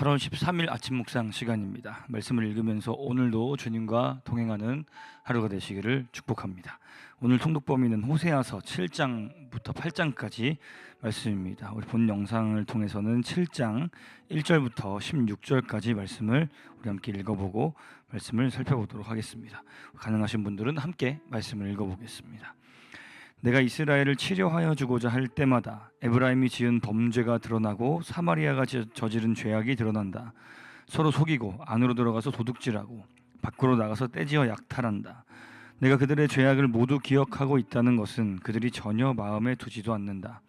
8월 13일 아침 묵상 시간입니다. 말씀을 읽으면서 오늘도 주님과 동행하는 하루가 되시기를 축복합니다. 오늘 통독 범위는 호세아서 7장부터 8장까지 말씀입니다. 우리 본 영상을 통해서는 7장 1절부터 16절까지 말씀을 우리 함께 읽어보고 말씀을 살펴보도록 하겠습니다. 가능하신 분들은 함께 말씀을 읽어보겠습니다. 내가 이스라엘을 치료하여 주고자 할 때마다 에브라임이 지은 범죄가 드러나고 사마리아가 저지른 죄악이 드러난다. 서로 속이고 안으로 들어가서 도둑질하고 밖으로 나가서 떼지어 약탈한다. 내가 그들의 죄악을 모두 기억하고 있다는 것은 그들이 전혀 마음에 두지도 않는다.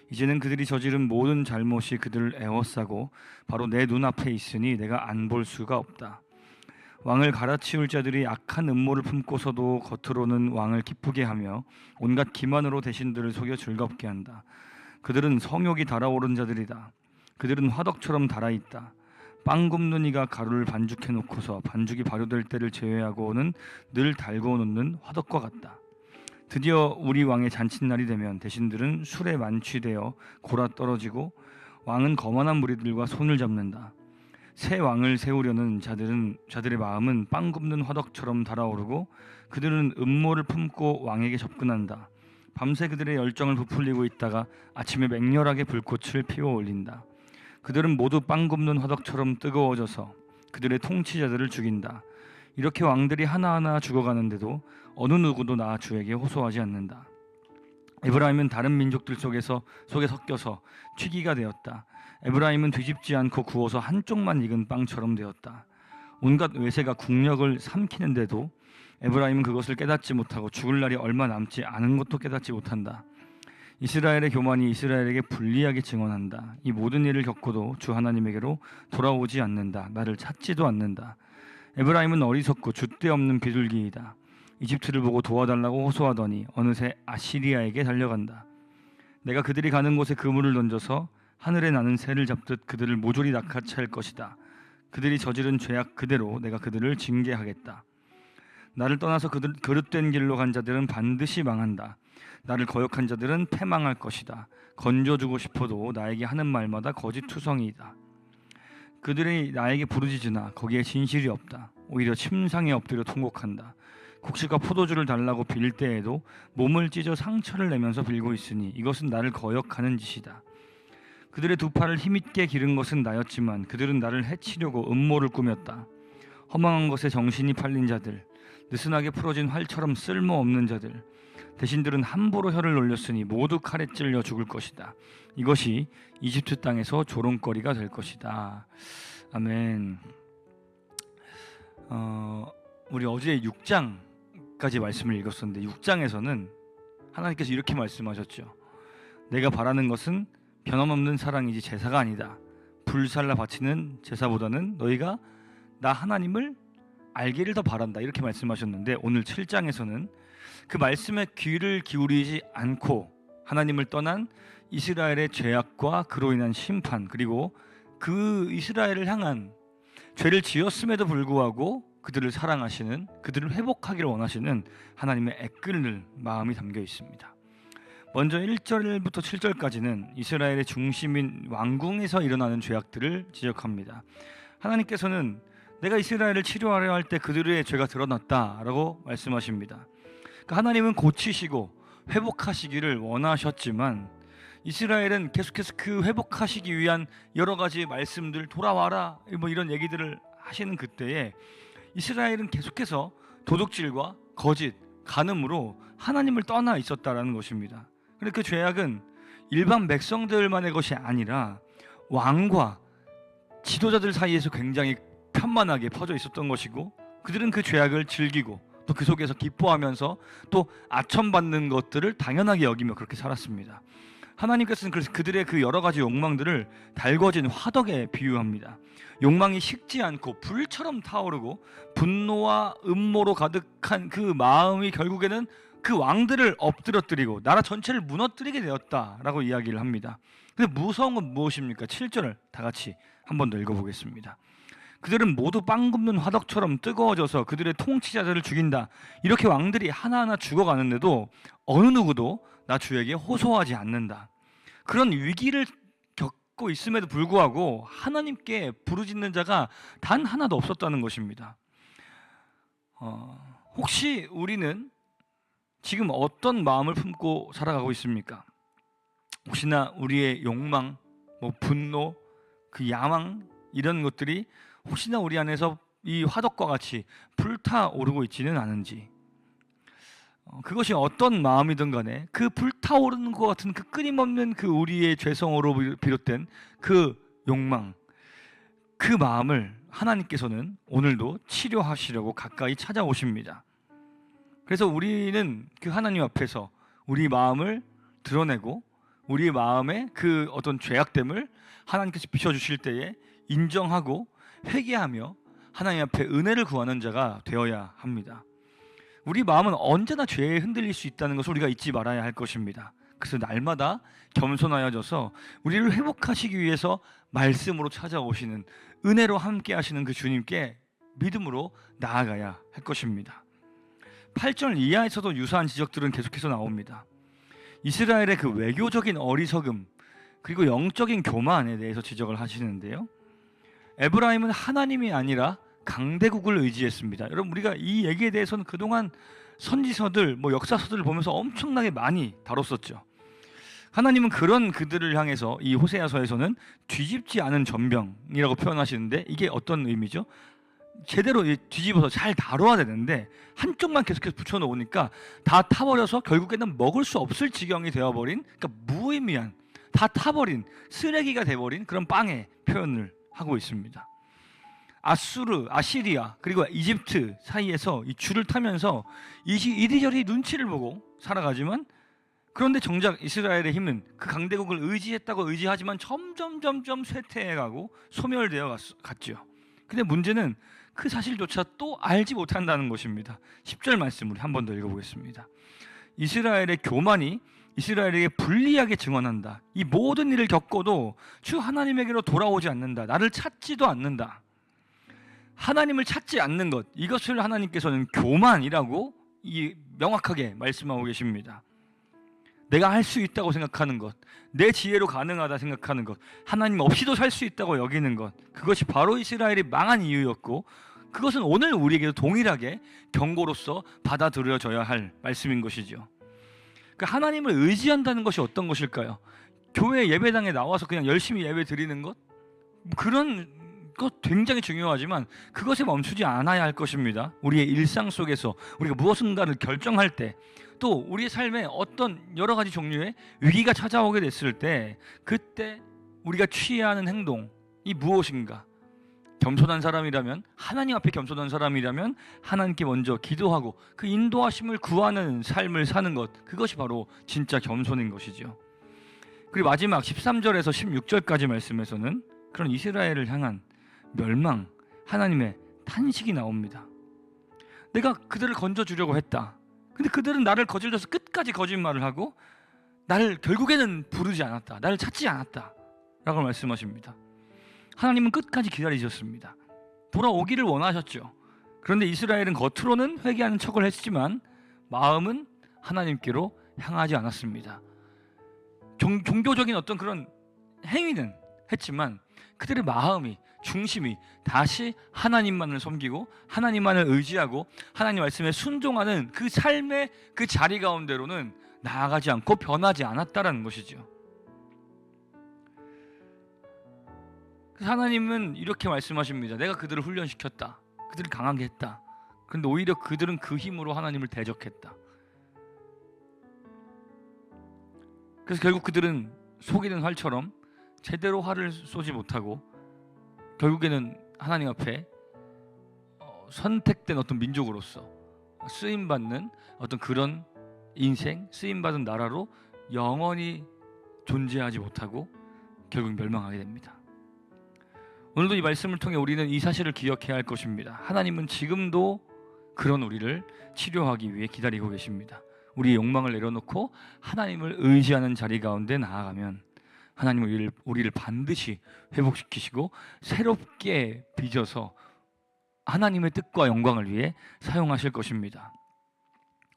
이제는 그들이 저지른 모든 잘못이 그들을 애워싸고 바로 내 눈앞에 있으니 내가 안 볼 수가 없다. 왕을 갈아치울 자들이 악한 음모를 품고서도 겉으로는 왕을 기쁘게 하며 온갖 기만으로 대신들을 속여 즐겁게 한다. 그들은 성욕이 달아오른 자들이다. 그들은 화덕처럼 달아있다. 빵 굽는 이가 가루를 반죽해 놓고서 반죽이 발효될 때를 제외하고는 늘 달궈 놓는 화덕과 같다. 드디어 우리 왕의 잔칫날이 되면 대신들은 술에 만취되어 골아 떨어지고 왕은 거만한 무리들과 손을 잡는다. 새 왕을 세우려는 자들의 마음은 빵 굽는 화덕처럼 달아오르고 그들은 음모를 품고 왕에게 접근한다. 밤새 그들의 열정을 부풀리고 있다가 아침에 맹렬하게 불꽃을 피워 올린다. 그들은 모두 빵 굽는 화덕처럼 뜨거워져서 그들의 통치자들을 죽인다. 이렇게 왕들이 하나하나 죽어가는데도 어느 누구도 나 주에게 호소하지 않는다. 에브라임은 다른 민족들 속에 섞여서 취기가 되었다. 에브라임은 뒤집지 않고 구워서 한쪽만 익은 빵처럼 되었다. 온갖 외세가 국력을 삼키는데도 에브라임은 그것을 깨닫지 못하고 죽을 날이 얼마 남지 않은 것도 깨닫지 못한다. 이스라엘의 교만이 이스라엘에게 불리하게 증언한다. 이 모든 일을 겪고도 주 하나님에게로 돌아오지 않는다. 나를 찾지도 않는다. 에브라임은 어리석고 줏대 없는 비둘기이다. 이집트를 보고 도와달라고 호소하더니 어느새 아시리아에게 달려간다. 내가 그들이 가는 곳에 그물을 던져서 하늘에 나는 새를 잡듯 그들을 모조리 낚아챌 것이다. 그들이 저지른 죄악 그대로 내가 그들을 징계하겠다. 나를 떠나서 그릇된 길로 간 자들은 반드시 망한다. 나를 거역한 자들은 패망할 것이다. 건져주고 싶어도 나에게 하는 말마다 거짓투성이다. 그들이 나에게 부르짖으나 거기에 진실이 없다. 오히려 침상에 엎드려 통곡한다. 곡식과 포도주를 달라고 빌 때에도 몸을 찢어 상처를 내면서 빌고 있으니 이것은 나를 거역하는 짓이다. 그들의 두 팔을 힘있게 기른 것은 나였지만 그들은 나를 해치려고 음모를 꾸몄다. 허망한 것에 정신이 팔린 자들, 느슨하게 풀어진 활처럼 쓸모없는 자들, 대신들은 함부로 혀를 놀렸으니 모두 칼에 찔려 죽을 것이다. 이것이 이집트 땅에서 조롱거리가 될 것이다. 아멘. 우리 어제 6장까지 말씀을 읽었었는데 6장에서는 하나님께서 이렇게 말씀하셨죠. 내가 바라는 것은 변함없는 사랑이지 제사가 아니다. 불살라 바치는 제사보다는 너희가 나 하나님을 알기를 더 바란다. 이렇게 말씀하셨는데 오늘 7장에서는 그 말씀에 귀를 기울이지 않고 하나님을 떠난 이스라엘의 죄악과 그로 인한 심판, 그리고 그 이스라엘을 향한 죄를 지었음에도 불구하고 그들을 사랑하시는, 그들을 회복하기를 원하시는 하나님의 애끓는 마음이 담겨 있습니다. 먼저 1절부터 7절까지는 이스라엘의 중심인 왕궁에서 일어나는 죄악들을 지적합니다. 하나님께서는 내가 이스라엘을 치료하려 할 때 그들의 죄가 드러났다라고 말씀하십니다. 그러니까 하나님은 고치시고 회복하시기를 원하셨지만 이스라엘은 계속해서 그 회복하시기 위한 여러 가지 말씀들, 돌아와라 뭐 이런 얘기들을 하시는 그때에 이스라엘은 계속해서 도둑질과 거짓, 간음으로 하나님을 떠나 있었다라는 것입니다. 그런데 그 죄악은 일반 백성들만의 것이 아니라 왕과 지도자들 사이에서 굉장히 편만하게 퍼져 있었던 것이고, 그들은 그 죄악을 즐기고 또 그 속에서 기뻐하면서 또 아첨받는 것들을 당연하게 여기며 그렇게 살았습니다. 하나님께서는 그래서 그들의 그 여러 가지 욕망들을 달궈진 화덕에 비유합니다. 욕망이 식지 않고 불처럼 타오르고 분노와 음모로 가득한 그 마음이 결국에는 그 왕들을 엎드러뜨리고 나라 전체를 무너뜨리게 되었다라고 이야기를 합니다. 근데 무서운 건 무엇입니까? 7절을 다 같이 한 번 더 읽어보겠습니다. 그들은 모두 빵 굽는 화덕처럼 뜨거워져서 그들의 통치자들을 죽인다. 이렇게 왕들이 하나하나 죽어가는데도 어느 누구도 나 주에게 호소하지 않는다. 그런 위기를 듣고 있음에도 불구하고 하나님께 부르짖는 자가 단 하나도 없었다는 것입니다. 혹시 우리는 지금 어떤 마음을 품고 살아가고 있습니까? 혹시나 우리의 욕망, 분노, 그 야망 이런 것들이 혹시나 우리 안에서 이 화덕과 같이 불타오르고 있지는 않은지, 그것이 어떤 마음이든 간에 그 불타오르는 것 같은 그 끊임없는 그 우리의 죄성으로 비롯된 그 욕망, 그 마음을 하나님께서는 오늘도 치료하시려고 가까이 찾아오십니다. 그래서 우리는 그 하나님 앞에서 우리 마음을 드러내고 우리 마음의 그 어떤 죄악됨을 하나님께서 비춰주실 때에 인정하고 회개하며 하나님 앞에 은혜를 구하는 자가 되어야 합니다. 우리 마음은 언제나 죄에 흔들릴 수 있다는 것을 우리가 잊지 말아야 할 것입니다. 그래서 날마다 겸손하여져서 우리를 회복하시기 위해서 말씀으로 찾아오시는, 은혜로 함께 하시는 그 주님께 믿음으로 나아가야 할 것입니다. 8절 이하에서도 유사한 지적들은 계속해서 나옵니다. 이스라엘의 그 외교적인 어리석음 그리고 영적인 교만에 대해서 지적을 하시는데요, 에브라임은 하나님이 아니라 강대국을 의지했습니다. 여러분, 우리가 이 얘기에 대해서는 그동안 선지서들, 역사서들을 보면서 엄청나게 많이 다뤘었죠. 하나님은 그런 그들을 향해서 이 호세아서에서는 뒤집지 않은 전병이라고 표현하시는데, 이게 어떤 의미죠? 제대로 뒤집어서 잘 다뤄야 되는데 한쪽만 계속해서 붙여놓으니까 다 타버려서 결국에는 먹을 수 없을 지경이 되어버린, 그러니까 무의미한, 다 타버린 쓰레기가 돼버린 그런 빵의 표현을 하고 있습니다. 아수르, 아시리아 그리고 이집트 사이에서 이 줄을 타면서 이리저리 눈치를 보고 살아가지만, 그런데 정작 이스라엘의 힘은 그 강대국을 의지했다고 의지하지만 점점 쇠퇴해가고 소멸되어 갔죠. 근데 문제는 그 사실조차 또 알지 못한다는 것입니다. 10절 말씀 우리 한 번 더 읽어보겠습니다. 이스라엘의 교만이 이스라엘에게 불리하게 증언한다. 이 모든 일을 겪고도 주 하나님에게로 돌아오지 않는다. 나를 찾지도 않는다. 하나님을 찾지 않는 것, 이것을 하나님께서는 교만이라고 명확하게 말씀하고 계십니다. 내가 할 수 있다고 생각하는 것, 내 지혜로 가능하다 생각하는 것, 하나님 없이도 살 수 있다고 여기는 것, 그것이 바로 이스라엘이 망한 이유였고, 그것은 오늘 우리에게도 동일하게 경고로서 받아들여져야 할 말씀인 것이죠. 그러니까 하나님을 의지한다는 것이 어떤 것일까요? 교회 예배당에 나와서 그냥 열심히 예배 드리는 것? 그런 것 굉장히 중요하지만 그것에 멈추지 않아야 할 것입니다. 우리의 일상 속에서 우리가 무엇인가를 결정할 때, 또 우리의 삶에 어떤 여러 가지 종류의 위기가 찾아오게 됐을 때, 그때 우리가 취해야 하는 행동이 무엇인가? 겸손한 사람이라면, 하나님 앞에 겸손한 사람이라면 하나님께 먼저 기도하고 그 인도하심을 구하는 삶을 사는 것, 그것이 바로 진짜 겸손인 것이죠. 그리고 마지막 13절에서 16절까지 말씀에서는 그런 이스라엘을 향한 멸망, 하나님의 탄식이 나옵니다. 내가 그들을 건져주려고 했다. 근데 그들은 나를 거질러서 끝까지 거짓말을 하고 나를 결국에는 부르지 않았다. 나를 찾지 않았다 라고 말씀하십니다. 하나님은 끝까지 기다리셨습니다. 돌아오기를 원하셨죠. 그런데 이스라엘은 겉으로는 회개하는 척을 했지만 마음은 하나님께로 향하지 않았습니다. 종교적인 어떤 그런 행위는 했지만 그들의 마음이, 중심이 다시 하나님만을 섬기고 하나님만을 의지하고 하나님 말씀에 순종하는 그 삶의 그 자리 가운데로는 나아가지 않고 변하지 않았다라는 것이죠. 그래서 하나님은 이렇게 말씀하십니다. 내가 그들을 훈련시켰다. 그들을 강하게 했다. 그런데 오히려 그들은 그 힘으로 하나님을 대적했다. 그래서 결국 그들은 속이는 활처럼 제대로 활을 쏘지 못하고 결국에는 하나님 앞에 선택된 어떤 민족으로서 쓰임받는 어떤 그런 인생, 쓰임받은 나라로 영원히 존재하지 못하고 결국 멸망하게 됩니다. 오늘도 이 말씀을 통해 우리는 이 사실을 기억해야 할 것입니다. 하나님은 지금도 그런 우리를 치료하기 위해 기다리고 계십니다. 우리의 욕망을 내려놓고 하나님을 의지하는 자리 가운데 나아가면 하나님은 우리를 반드시 회복시키시고 새롭게 빚어서 하나님의 뜻과 영광을 위해 사용하실 것입니다.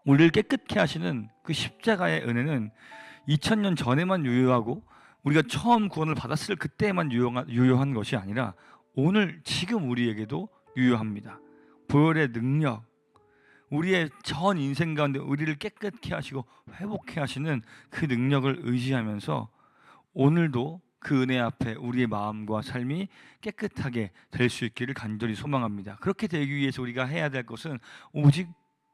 우리를 깨끗게 하시는 그 십자가의 은혜는 2000년 전에만 유효하고 우리가 처음 구원을 받았을 그때만 유효한 것이 아니라 오늘 지금 우리에게도 유효합니다. 보혈의 능력, 우리의 전 인생 가운데 우리를 깨끗게 하시고 회복케 하시는 그 능력을 의지하면서 오늘도 그 은혜 앞에 우리의 마음과 삶이 깨끗하게 될 수 있기를 간절히 소망합니다. 그렇게 되기 위해서 우리가 해야 될 것은 오직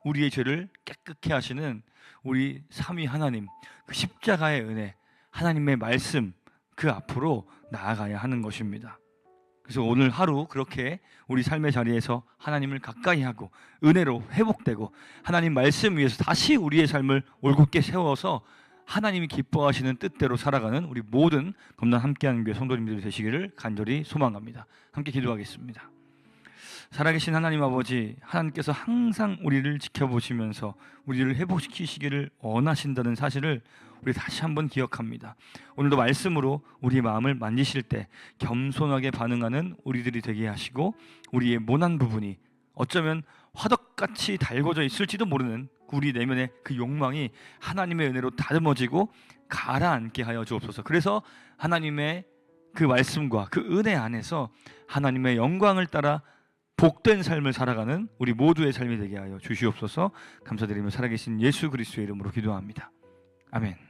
우리의 죄를 깨끗게 하시는 우리 삼위 하나님, 그 십자가의 은혜, 하나님의 말씀, 그 앞으로 나아가야 하는 것입니다. 그래서 오늘 하루 그렇게 우리 삶의 자리에서 하나님을 가까이 하고 은혜로 회복되고 하나님 말씀 위에서 다시 우리의 삶을 올곧게 세워서 하나님이 기뻐하시는 뜻대로 살아가는 우리 모든 검단 함께하는 교회 성도님들이 되시기를 간절히 소망합니다. 함께 기도하겠습니다. 살아계신 하나님 아버지, 하나님께서 항상 우리를 지켜보시면서 우리를 회복시키시기를 원하신다는 사실을 우리 다시 한번 기억합니다. 오늘도 말씀으로 우리의 마음을 만지실 때 겸손하게 반응하는 우리들이 되게 하시고 우리의 모난 부분이 어쩌면 화덕같이 달궈져 있을지도 모르는 우리 내면의 그 욕망이 하나님의 은혜로 다듬어지고 가라앉게 하여 주옵소서. 그래서 하나님의 그 말씀과 그 은혜 안에서 하나님의 영광을 따라 복된 삶을 살아가는 우리 모두의 삶이 되게 하여 주시옵소서. 감사드리며 살아계신 예수 그리스도의 이름으로 기도합니다. 아멘.